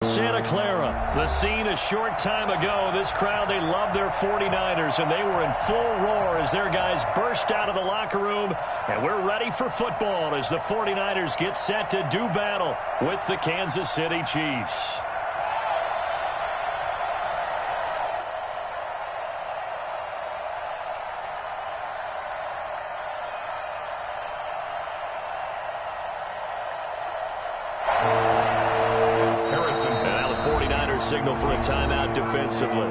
Santa Clara, the scene a short time ago. This crowd, they love their 49ers, and they were in full roar as their guys burst out of the locker room. And we're ready for football as the 49ers get set to do battle with the Kansas City Chiefs. Signal for a timeout defensively.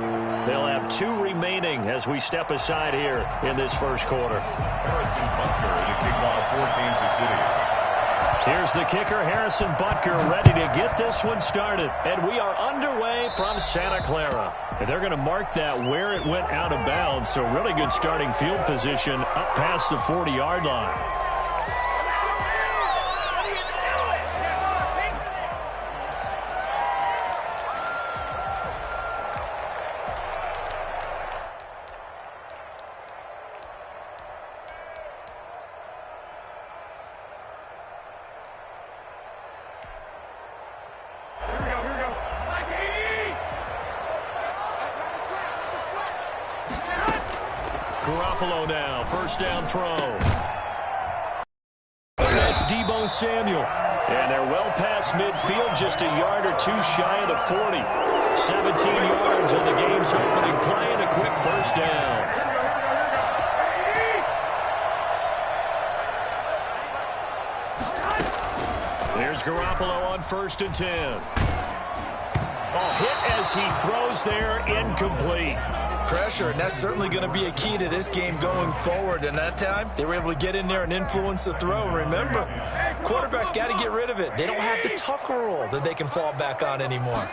They'll have 2 remaining as we step aside here in this first quarter. Harrison Butker, the kickoff for Kansas City. Here's the kicker, Harrison Butker, ready to get this one started. And we are underway from Santa Clara. And they're going to mark that where it went out of bounds. So really good starting field position up past the 40-yard line. Garoppolo now, first down throw. That's Deebo Samuel. And they're well past midfield, just a yard or 2 shy of the 40. 17 yards on the game's opening play and a quick first down. There's Garoppolo on 1st and 10. Hit as he throws there, incomplete. Pressure, and that's certainly going to be a key to this game going forward. And that time, they were able to get in there and influence the throw. And remember, quarterbacks got to get rid of it. They don't have the Tucker roll that they can fall back on anymore.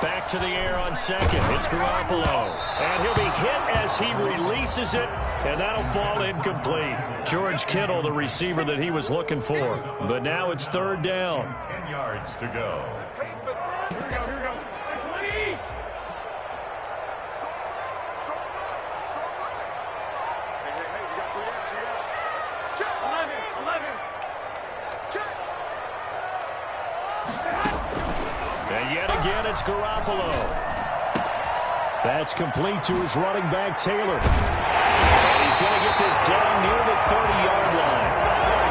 Back to the air on 2nd. It's Garoppolo. And he'll be hit as he releases it, and that'll fall incomplete. George Kittle, the receiver that he was looking for. But now it's 3rd down. 10 yards to go. Here we go. And yet again, it's Garoppolo. That's complete to his running back, Taylor. And he's going to get this down near the 30-yard line.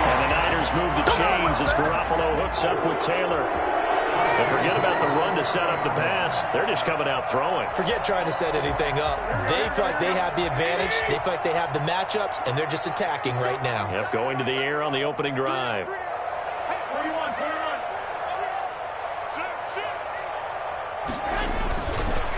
And the Niners move the chains as Garoppolo hooks up with Taylor. And forget about the run to set up the pass. They're just coming out throwing. Forget trying to set anything up. They feel like they have the advantage. They feel like they have the matchups, and they're just attacking right now. Yep, going to the air on the opening drive.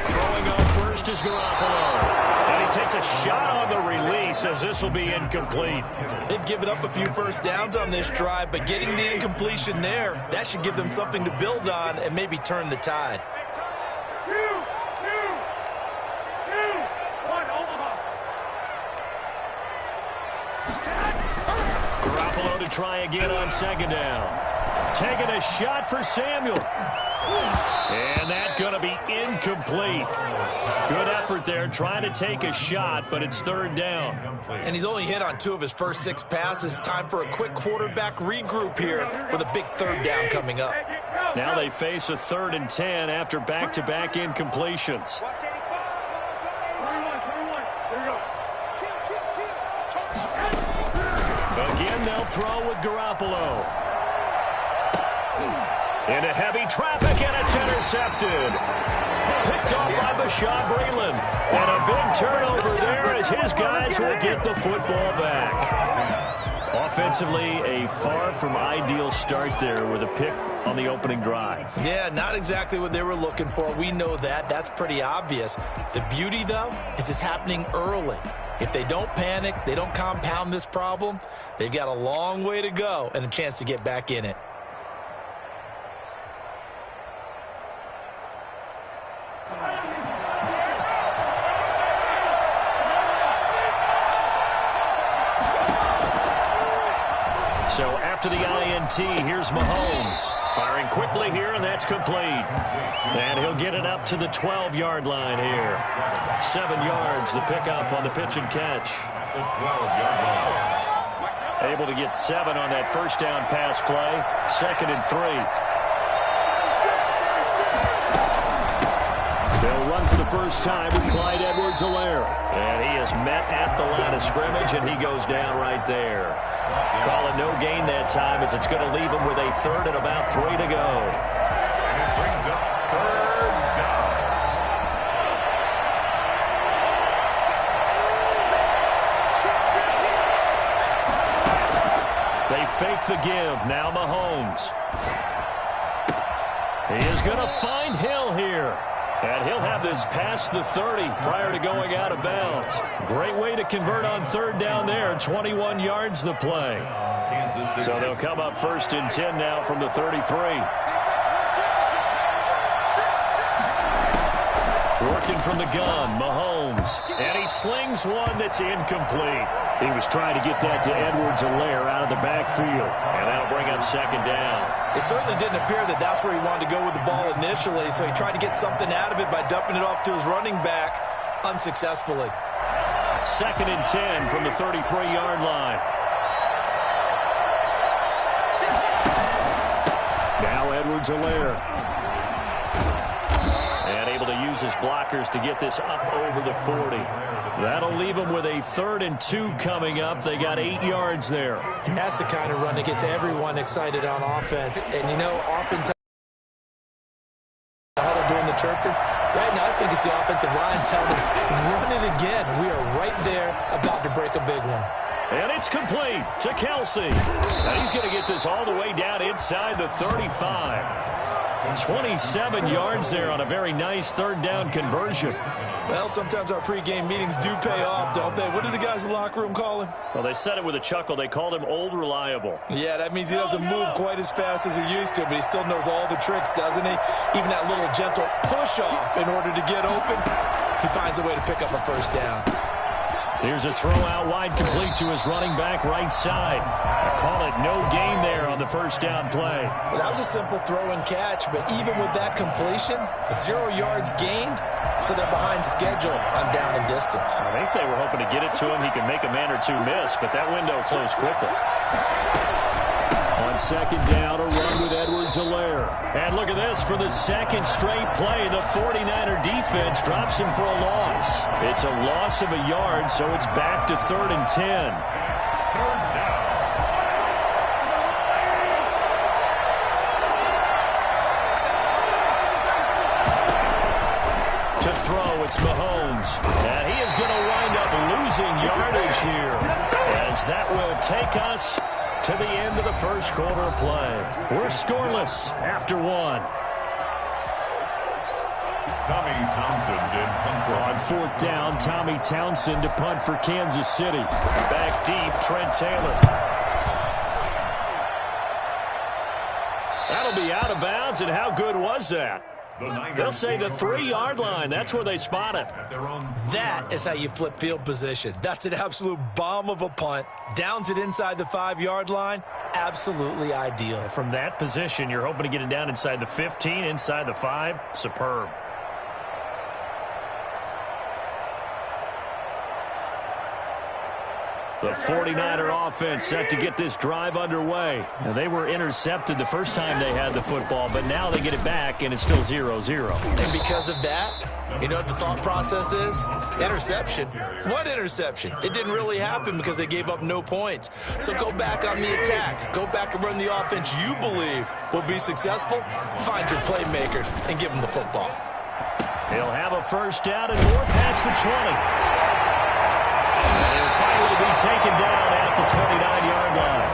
Throwing on first is Garoppolo. And he takes a shot on the release as this will be incomplete. They've given up a few first downs on this drive, but getting the incompletion there, that should give them something to build on and maybe turn the tide. Garoppolo to try again on 2nd down. Taking a shot for Samuel. And that's going to be incomplete. Good effort there trying to take a shot, but it's 3rd down. And he's only hit on 2 of his first 6 passes. Time for a quick quarterback regroup here with a big 3rd down coming up. Now they face a 3rd and 10 after back-to-back incompletions. Again, they'll throw with Garoppolo. Into heavy traffic, and it's intercepted. Picked off by Bashaud Breeland. And a big turnover there as his guys will get the football back. Offensively, a far from ideal start there with a pick on the opening drive. Yeah, not exactly what they were looking for. We know that. That's pretty obvious. The beauty, though, is it's happening early. If they don't panic, they don't compound this problem, they've got a long way to go and a chance to get back in it. So after the INT, here's Mahomes. Firing quickly here, and that's complete. And he'll get it up to the 12-yard line here. 7 yards, the pickup on the pitch and catch. Able to get 7 on that first down pass play. 2nd and 3. first time with Clyde Edwards-Helaire. And he is met at the line of scrimmage, and he goes down right there. Call it no gain that time, as it's going to leave him with a third and about 3 to go. And it brings up third down. They fake the give. Now Mahomes. He is going to find Hill here. And he'll have this past the 30 prior to going out of bounds. Great way to convert on third down there. 21 yards the play. So they'll come up 1st and 10 now from the 33. Working from the gun, Mahomes. And he slings one that's incomplete. He was trying to get that to Edwards-Helaire out of the backfield. And that'll bring up 2nd down. It certainly didn't appear that that's where he wanted to go with the ball initially, so he tried to get something out of it by dumping it off to his running back unsuccessfully. 2nd and 10 from the 33-yard line. Now Edwards-Helaire. And able to use his blockers to get this up over the 40. That'll leave them with a 3rd and 2 coming up. They got 8 yards there. And that's the kind of run that gets everyone excited on offense. And, you know, oftentimes doing the chirping. Right now, I think it's the offensive line telling them, run it again. We are right there about to break a big one. And it's complete to Kelsey. Now he's going to get this all the way down inside the 35. 27 yards there on a very nice 3rd down conversion. Well, sometimes our pregame meetings do pay off, don't they? What do the guys in the locker room call him? Well, they said it with a chuckle. They called him Old Reliable. Yeah, that means he doesn't move quite as fast as he used to, but he still knows all the tricks, doesn't he? Even that little gentle push-off in order to get open, he finds a way to pick up a 1st down. Here's a throw out wide, complete to his running back right side. Call it no gain there on the 1st down play. Well, that was a simple throw and catch, but even with that completion, 0 yards gained, so they're behind schedule on down and distance. I think they were hoping to get it to him. He could make a man or two miss, but that window closed quickly. On 2nd down, a run with Edwards-Helaire. And look at this, for the 2nd straight play, the 49er defense drops him for a loss. It's a loss of a yard, so it's back to 3rd and 10. 3rd down. To throw, it's Mahomes. And he is going to wind up losing yardage here, as that will take us to the end of the 1st quarter of play. We're scoreless after 1. Tommy Townsend did punt for on 4th down, Tommy Townsend to punt for Kansas City. Back deep, Trent Taylor. That'll be out of bounds, and how good was that? They'll say the 3-yard line. That's where they spot it. That is how you flip field position. That's an absolute bomb of a punt. Downs it inside the 5-yard line. Absolutely ideal. From that position, you're hoping to get it down inside the 15, inside the 5. Superb. The 49er offense set to get this drive underway. Now, they were intercepted the first time they had the football, but now they get it back, and it's still 0-0. And because of that, you know what the thought process is? Interception. What interception? It didn't really happen because they gave up no points. So go back on the attack. Go back and run the offense you believe will be successful. Find your playmakers and give them the football. He'll have a 1st down and more past the 20. Be taken down at the 29-yard line.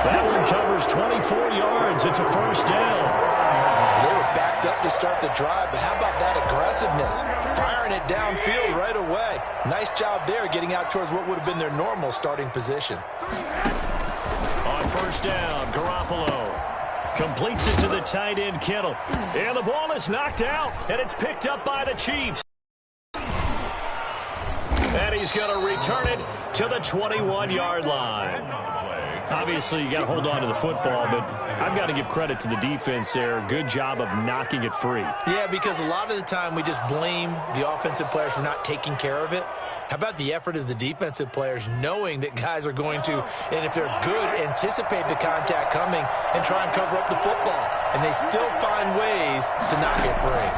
That one covers 24 yards. It's a 1st down. They were backed up to start the drive, but how about that aggressiveness? Firing it downfield right away. Nice job there getting out towards what would have been their normal starting position. On 1st down, Garoppolo completes it to the tight end, Kittle. And the ball is knocked out, and it's picked up by the Chiefs. And he's going to return it to the 21-yard line. Obviously, you got to hold on to the football, but I've got to give credit to the defense there. Good job of knocking it free. Yeah, because a lot of the time we just blame the offensive players for not taking care of it. How about the effort of the defensive players knowing that guys are going to, and if they're good, anticipate the contact coming and try and cover up the football. And they still find ways to knock it free.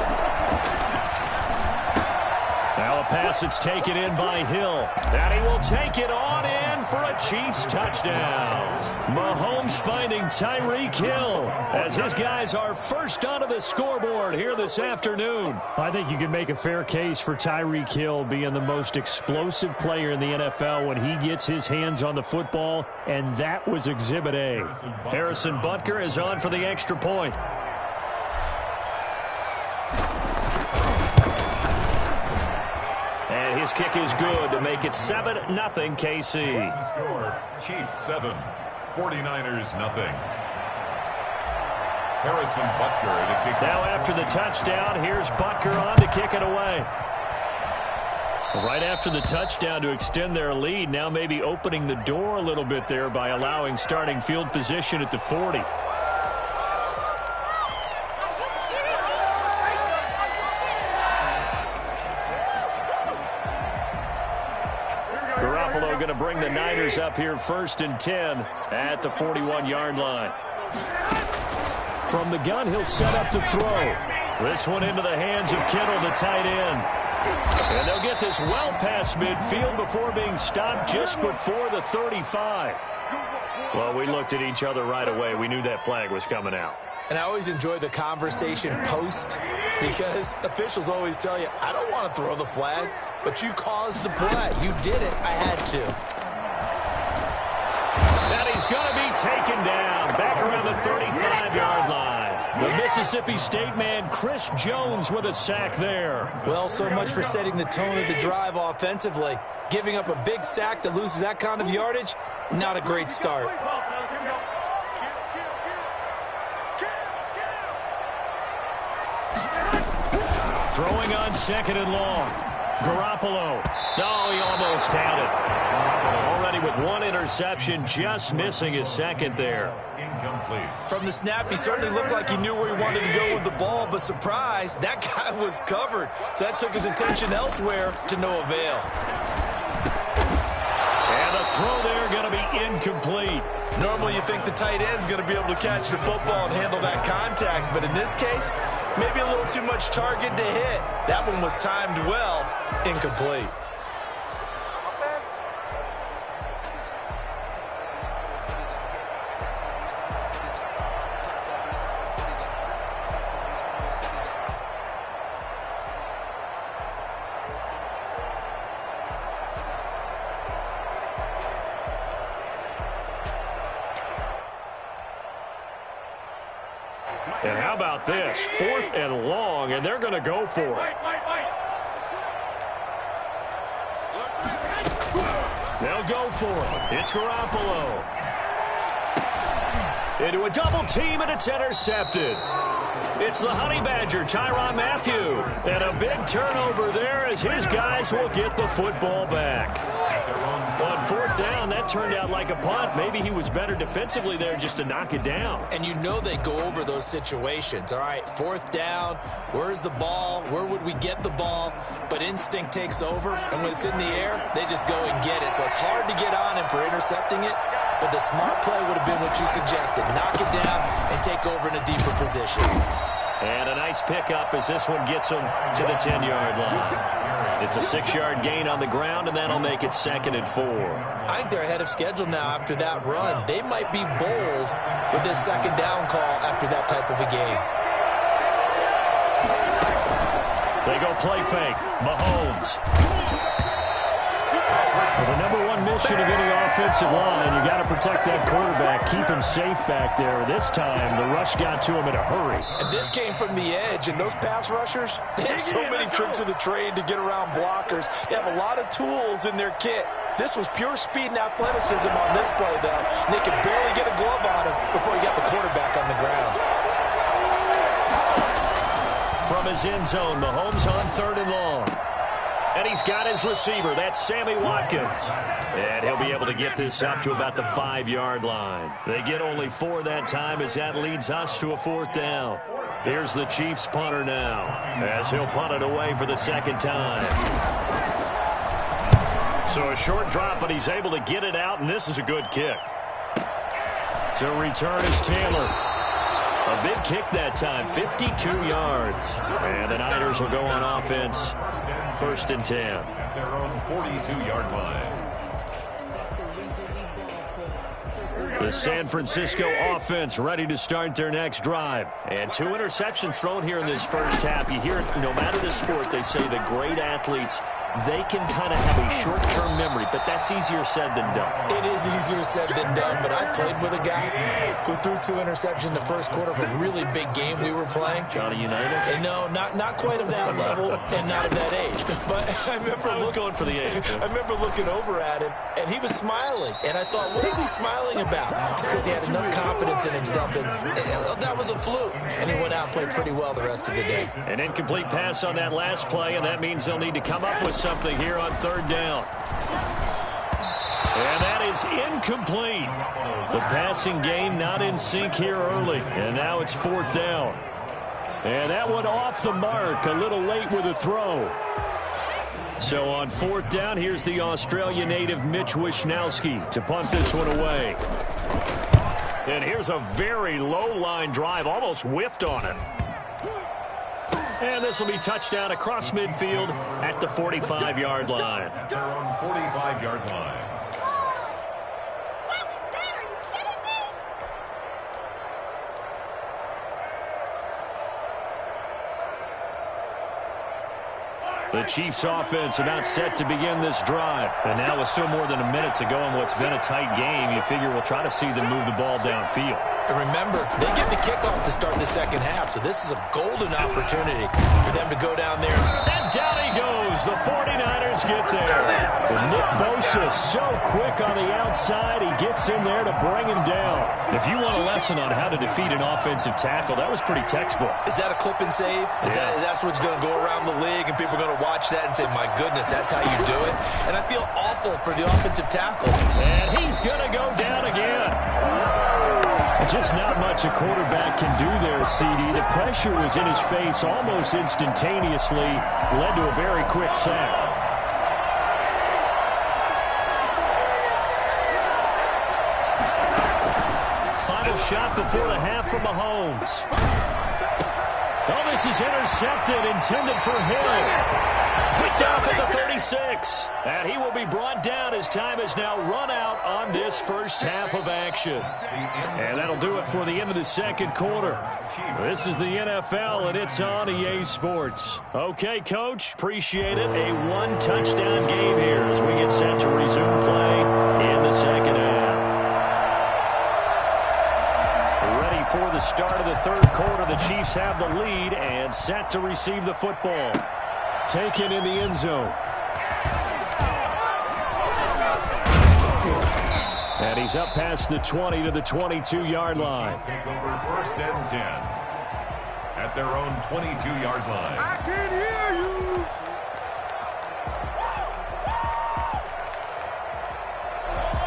Now a pass that's taken in by Hill. And he will take it on in for a Chiefs touchdown. Mahomes finding Tyreek Hill as his guys are first onto the scoreboard here this afternoon. I think you can make a fair case for Tyreek Hill being the most explosive player in the NFL when he gets his hands on the football, and that was Exhibit A. Harrison Butker is on for the extra point. And his kick is good to make it 7-0 KC. Score, Chiefs 7, 49ers nothing. Harrison Butker to kick. Now after the touchdown, here's Butker on to kick it away. Right after the touchdown to extend their lead, now maybe opening the door a little bit there by allowing starting field position at the 40. Garoppolo going to bring the Niners up here 1st and 10 at the 41-yard line. From the gun, he'll set up to throw. This one into the hands of Kittle, the tight end. And they'll get this well past midfield before being stopped just before the 35. Well, we looked at each other right away. We knew that flag was coming out. And I always enjoy the conversation post because officials always tell you, I don't want to throw the flag, but you caused the play. You did it. I had to. And he's going to be taken down back around the 35-yard line. The Mississippi State man, Chris Jones, with a sack there. Well, so much for setting the tone of the drive offensively. Giving up a big sack that loses that kind of yardage, not a great start. Throwing on 2nd and long. Garoppolo. No, he almost had it. Already with one interception, just missing his 2nd there. Incomplete. From the snap, he certainly looked like he knew where he wanted to go with the ball, but surprise, that guy was covered. So that took his attention elsewhere to no avail. And the throw there going to be incomplete. Normally you think the tight end's going to be able to catch the football and handle that contact, but in this case, maybe a little too much target to hit. That one was timed well, incomplete. And how about this? 4th and long, and they're going to go for it. They'll go for it. It's Garoppolo. Into a double team, and it's intercepted. It's the Honey Badger, Tyrann Mathieu. And a big turnover there as his guys will get the football back. On 4th down, that turned out like a punt. Maybe he was better defensively there just to knock it down. And you know they go over those situations. All right, 4th down, where's the ball? Where would we get the ball? But instinct takes over, and when it's in the air, they just go and get it. So it's hard to get on him for intercepting it, but the smart play would have been what you suggested. Knock it down and take over in a deeper position. And a nice pickup as this one gets him to the 10-yard line. It's a 6-yard gain on the ground, and that'll make it 2nd and 4. I think they're ahead of schedule now after that run. They might be bold with this 2nd down call after that type of a game. They go play fake. Mahomes. Well, the number one mission of any offensive line, you got to protect that quarterback, keep him safe back there. This time, the rush got to him in a hurry. And this came from the edge, and those pass rushers, they have so many tricks of the trade to get around blockers. They have a lot of tools in their kit. This was pure speed and athleticism on this play, though. And they could barely get a glove on him before he got the quarterback on the ground. From his end zone, Mahomes on 3rd and long. And he's got his receiver. That's Sammy Watkins. And he'll be able to get this up to about the 5-yard line. They get only 4 that time as that leads us to a 4th down. Here's the Chiefs punter now as he'll punt it away for the 2nd time. So a short drop, but he's able to get it out, and this is a good kick. To return is Taylor. A big kick that time, 52 yards. And the Niners will go on offense, 1st and 10. At their own 42-yard line. The San Francisco offense ready to start their next drive. And 2 interceptions thrown here in this first half. You hear it, no matter the sport, they say the great athletes, they can kind of have a short-term memory, but that's easier said than done. It is easier said than done, but I played with a guy who threw 2 interceptions in the first quarter of a really big game we were playing. Johnny Unitas? And no, not quite of that level and not of that age. But I remember I was going for the age. I remember looking over at him, and he was smiling. And I thought, what is he smiling about? Just because he had enough confidence in himself that was a fluke. And he went out and played pretty well the rest of the day. An incomplete pass on that last play, and that means they'll need to come up with something here on 3rd down. And that is incomplete. The passing game not in sync here early, and now it's 4th down. And that one off the mark, a little late with a throw. So on 4th down, here's the Australia native Mitch Wishnowsky to punt this one away. And here's a very low line drive, almost whiffed on it. And this will be touchdown across midfield at the 45-yard line. At their own 45-yard line. The Chiefs offense about set to begin this drive. And now with still more than a minute to go in what's been a tight game, you figure we'll try to see them move the ball downfield. And remember, they get the kickoff to start the second half, so this is a golden opportunity for them to go down there. And down he goes. The 49ers get there. And Nick Bosa so quick on the outside, he gets in there to bring him down. If you want a lesson on how to defeat an offensive tackle, that was pretty textbook. Is that a clip and save? Is that what's going to go around the league, and people are going to watch that and say, my goodness, that's how you do it? And I feel awful for the offensive tackle. And he's going to go down again. Just not much a quarterback can do there, CD. The pressure was in his face almost instantaneously, led to a very quick sack. Final shot before the half from Mahomes. Oh, this is intercepted, intended for Hill. Picked off at the 36. And he will be brought down as time has now run out on this first half of action. And that'll do it for the end of the second quarter. This is the NFL, and it's on EA Sports. Okay, Coach, appreciate it. A 1-touchdown game here as we get set to resume play in the second half. Ready for the start of the third quarter. The Chiefs have the lead and set to receive the football. Taken in the end zone. And he's up past the 20 to the 22-yard line. Take over 1st and 10. At their own 22-yard line. I can hear you.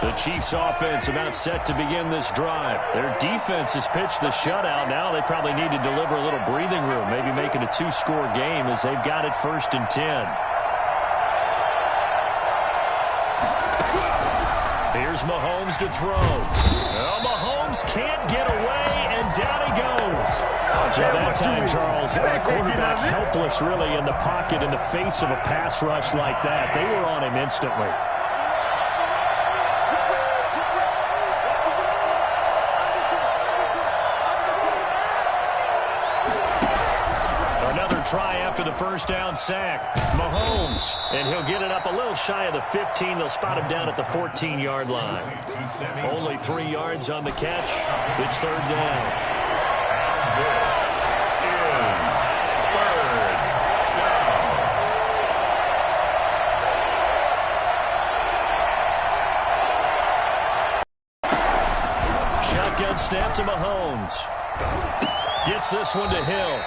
The Chiefs offense about set to begin this drive. Their defense has pitched the shutout. Now they probably need to deliver a little breathing room, maybe make it a 2-score game as they've got it 1st and 10. Here's Mahomes to throw. Well, Mahomes can't get away, and down he goes. So that time, Charles, a quarterback helpless really in the pocket in the face of a pass rush like that. They were on him instantly. Try after the first down sack. Mahomes, and he'll get it up a little shy of the 15. They'll spot him down at the 14-yard line. Only 3 yards on the catch. It's 3rd down. Shotgun snap to Mahomes. Gets this one to Hill.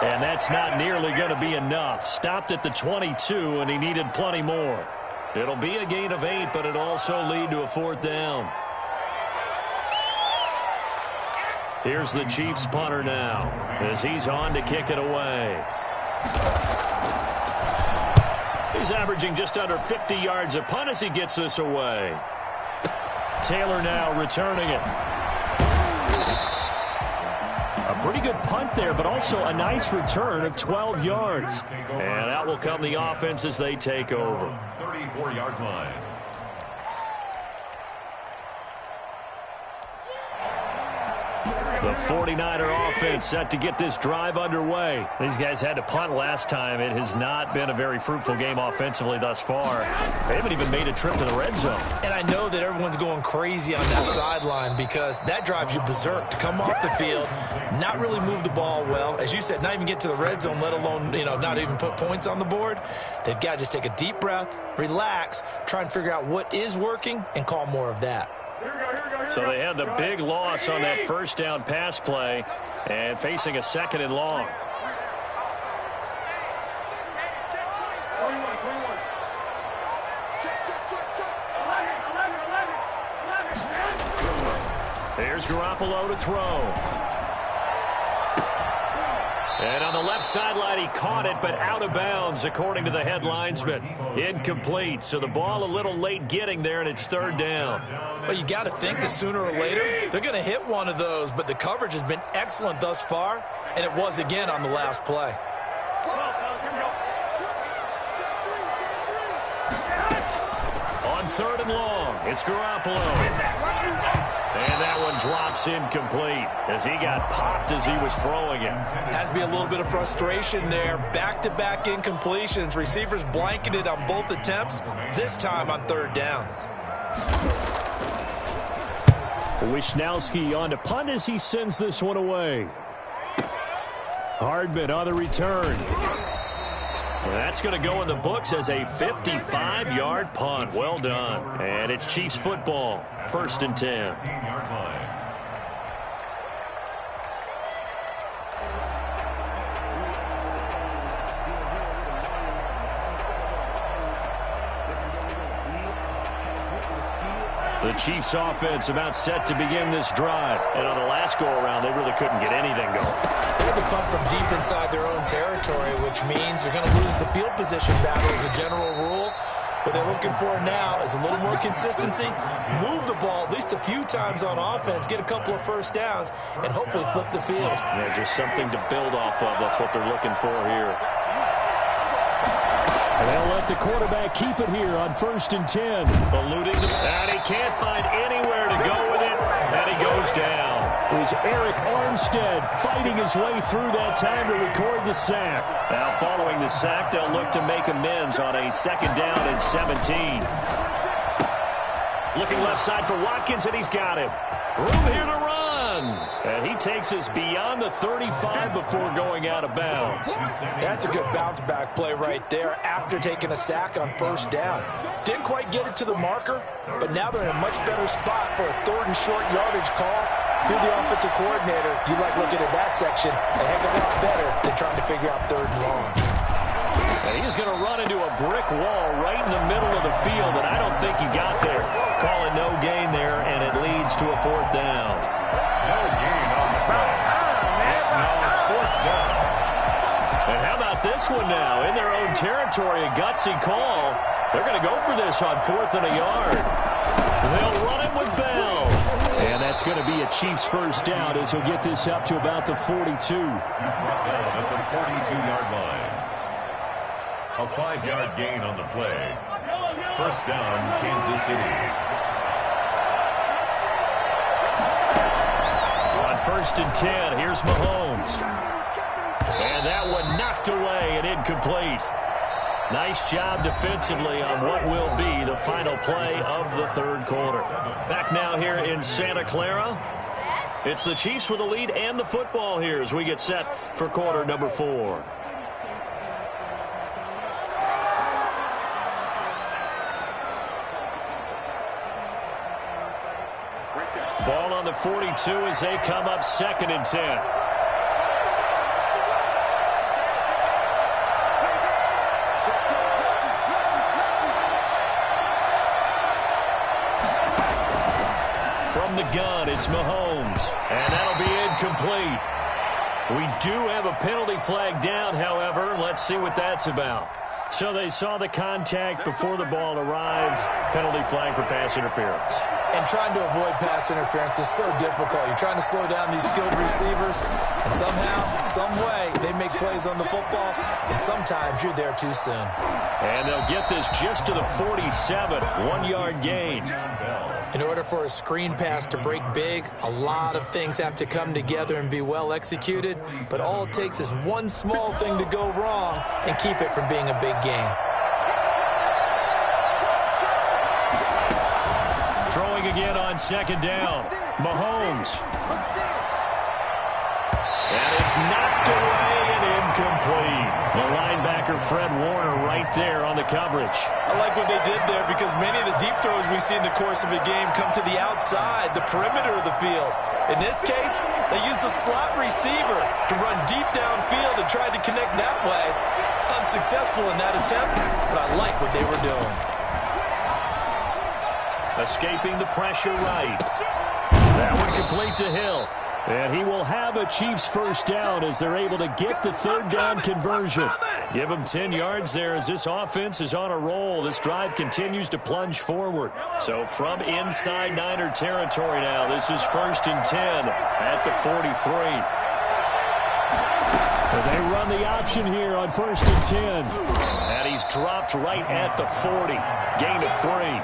And that's not nearly going to be enough. Stopped at the 22, and he needed plenty more. It'll be a gain of 8, but it'll also lead to a 4th down. Here's the Chiefs punter now as he's on to kick it away. He's averaging just under 50 yards a punt as he gets this away. Taylor now returning it. A Pretty good punt there, but also a nice return of 12 yards. And out will come the offense as they take over. 34-yard line. The 49er offense set to get this drive underway. These guys had to punt last time. It has not been a very fruitful game offensively thus far. They haven't even made a trip to the red zone. And I know that everyone's going crazy on that sideline because that drives you berserk to come off the field, not really move the ball well. As you said, not even get to the red zone, let alone, not even put points on the board. They've got to just take a deep breath, relax, try and figure out what is working and call more of that. So they had the big loss on that first down pass play and facing a 2nd and long. Here's Garoppolo to throw. And on the left sideline, he caught it, but out of bounds, according to the head linesman. Incomplete, so the ball a little late getting there, and it's 3rd down. Well, you got to think that sooner or later, they're going to hit one of those, but the coverage has been excellent thus far, and it was again on the last play. On 3rd and long, it's Garoppolo. And that one drops incomplete as he got popped as he was throwing it. Has to be a little bit of frustration there. Back-to-back incompletions. Receivers blanketed on both attempts, this time on 3rd down. Wisnowski on to punt as he sends this one away. Hardman on the return. That's going to go in the books as a 55-yard punt. Well done. And it's Chiefs football. 1st and 10. The Chiefs offense about set to begin this drive. And on the last go-around, they really couldn't get anything going. They had to punt from deep inside their own territory, which means they're going to lose the field position battle as a general rule. What they're looking for now is a little more consistency, move the ball at least a few times on offense, get a couple of first downs, and hopefully flip the field. Yeah, just something to build off of. That's what they're looking for here. And they'll let the quarterback keep it here on 1st and 10. Eluding the... And he can't find anywhere to go with it. And he goes down. It was Eric Armstead fighting his way through that time to record the sack. Now following the sack, they'll look to make amends on a 2nd down and 17. Looking left side for Watkins, and he's got him. Room here to run. And he takes us beyond the 35 before going out of bounds. That's a good bounce-back play right there after taking a sack on 1st down. Didn't quite get it to the marker, but now they're in a much better spot for a 3rd and short yardage call. Through the offensive coordinator, you like looking at that section a heck of a lot better than trying to figure out 3rd and long. And he's going to run into a brick wall right in the middle of the field, and I don't think he got there. Calling no gain there, and it leads to a 4th down. No gain on the play. It's now 4th down. And how about this one now? In their own territory, a gutsy call. They're going to go for this on 4th and a yard. They'll run it with Bell. And that's going to be a Chiefs 1st down as he'll get this up to about the 42. At the 42-yard line. A 5-yard gain on the play. 1st down, Kansas City. On 1st and 10, here's Mahomes. And that one knocked away and incomplete. Nice job defensively on what will be the final play of the 3rd quarter. Back now here in Santa Clara. It's the Chiefs with the lead and the football here as we get set for quarter number 4. Ball on the 42 as they come up 2nd and 10. From the gun, it's Mahomes. And that'll be incomplete. We do have a penalty flag down, however. Let's see what that's about. So they saw the contact before the ball arrived. Penalty flag for pass interference. And trying to avoid pass interference is so difficult. You're trying to slow down these skilled receivers, and somehow, some way, they make plays on the football, and sometimes you're there too soon. And they'll get this just to the 47, 1-yard gain. In order for a screen pass to break big, a lot of things have to come together and be well executed, but all it takes is one small thing to go wrong and keep it from being a big game. Throwing again on second down. Mahomes. And it's knocked away and incomplete. The linebacker, Fred Warner, right there on the coverage. I like what they did there because many of the deep throws we see in the course of a game come to the outside, the perimeter of the field. In this case, they used a slot receiver to run deep downfield and tried to connect that way. Unsuccessful in that attempt, but I like what they were doing. Escaping the pressure right. That one complete to Hill. And he will have a Chiefs first down as they're able to get the third down conversion. Give him 10 yards there as this offense is on a roll. This drive continues to plunge forward. So from inside Niner territory now, this is 1st and 10 at the 43. And they run the option here on 1st and 10. And he's dropped right at the 40. Gain of 3.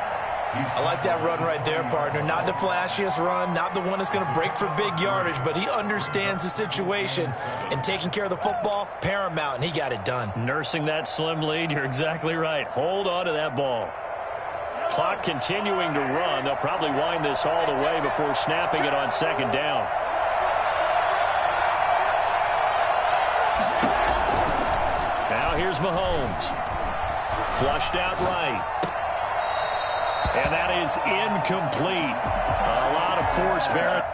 I like that run right there, partner. Not the flashiest run, not the one that's going to break for big yardage, but he understands the situation, and taking care of the football, paramount, and he got it done. Nursing that slim lead, you're exactly right. Hold on to that ball. Clock continuing to run. They'll probably wind this all the way before snapping it on second down. Now here's Mahomes. Flushed out right. And that is incomplete. A lot of force, Barrett.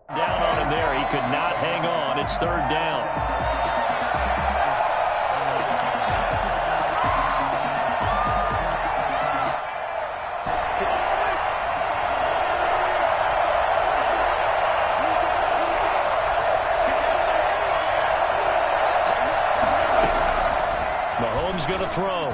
Down on him there. He could not hang on. It's third down. Mahomes going to throw.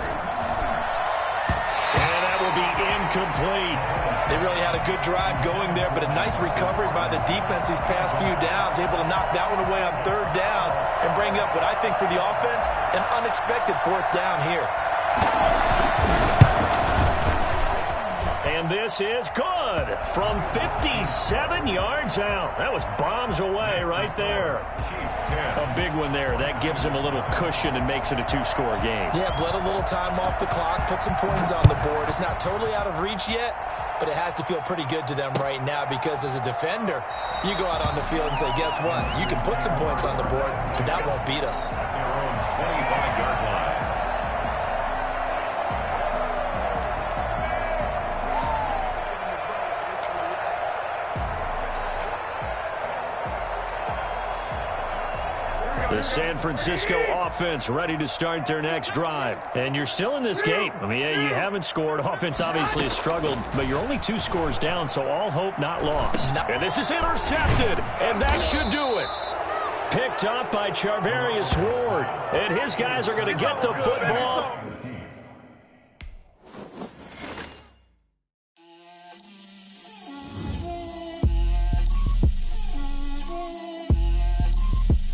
And that will be incomplete. They really had a good drive going there, but a nice recovery by the defense these past few downs, able to knock that one away on third down and bring up what I think for the offense, an unexpected fourth down here. And this is good from 57 yards out. That was bombs away right there. A big one there. That gives him a little cushion and makes it a 2-score game. Yeah, bled a little time off the clock, put some points on the board. It's not totally out of reach yet, but it has to feel pretty good to them right now because as a defender, you go out on the field and say, guess what? You can put some points on the board, but that won't beat us. 25-yard line. The San Francisco offense ready to start their next drive. And you're still in this game. I mean, yeah, you haven't scored. Offense obviously has struggled, but you're only 2 scores down, so all hope not lost. And this is intercepted, and that should do it. Picked up by Charvarius Ward, and his guys are going to get the football.